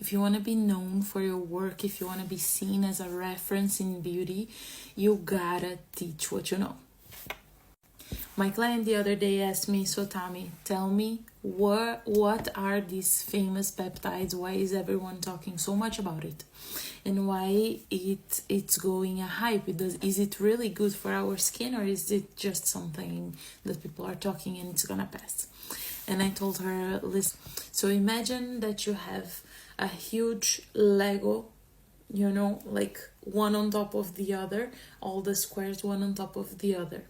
if you want to be known for your work, if you want to be seen as a reference in beauty, you gotta teach what you know. My client the other day asked me, so Tami, tell me, what are these famous peptides? Why is everyone talking so much about it? And why it's going a hype? Is it really good for our skin, or is it just something that people are talking and it's gonna pass? And I told her, listen, so imagine that you have a huge Lego, like one on top of the other, all the squares one on top of the other.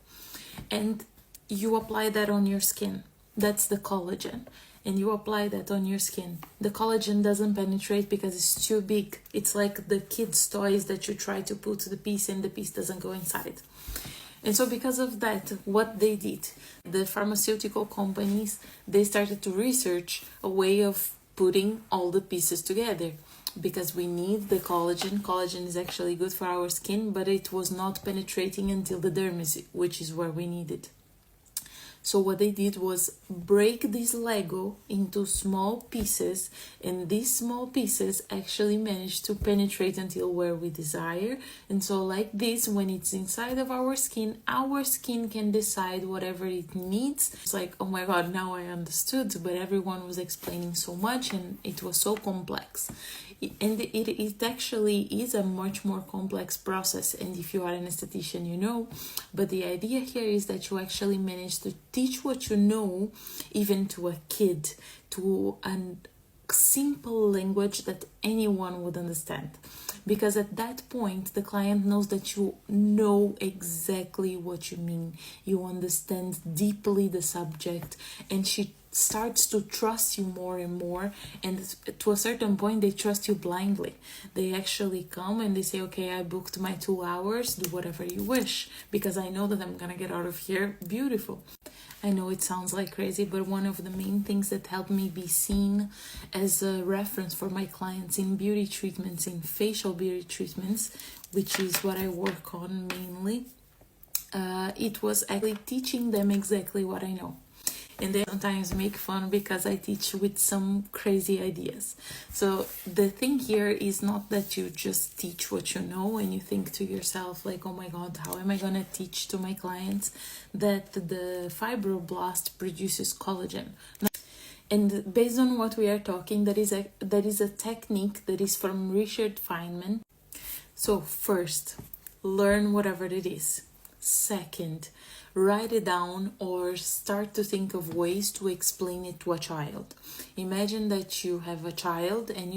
And you apply that on your skin. That's the collagen. And you apply that on your skin. The collagen doesn't penetrate because it's too big. It's like the kids' toys that you try to put the piece and the piece doesn't go inside. And so because of that, what they did, the pharmaceutical companies, they started to research a way of putting all the pieces together. Because we need the collagen. Collagen is actually good for our skin, but it was not penetrating until the dermis, which is where we need it. So what they did was break this Lego into small pieces, and these small pieces actually managed to penetrate until where we desire. And so like this, when it's inside of our skin can decide whatever it needs. It's like, oh my God, now I understood, but everyone was explaining so much and it was so complex. And it actually is a much more complex process, and if you are an esthetician, you know, but the idea here is that you actually manage to teach what you know even to a kid, to a simple language that anyone would understand, because at that point the client knows that you know exactly what you mean, you understand deeply the subject, and she starts to trust you more and more, and to a certain point they trust you blindly. They actually come and they say, okay, I booked my 2 hours, do whatever you wish, because I know that I'm gonna get out of here beautiful. I know it sounds like crazy, but one of the main things that helped me be seen as a reference for my clients in beauty treatments, in facial beauty treatments, which is what I work on mainly, it was actually teaching them exactly what I know. And they sometimes make fun because I teach with some crazy ideas. So the thing here is not that you just teach what you know and you think to yourself like, oh my God, how am I gonna teach to my clients that the fibroblast produces collagen? And based on what we are talking, that is a technique that is from Richard Feynman. So first, learn whatever it is. Second, write it down or start to think of ways to explain it to a child. Imagine that you have a child and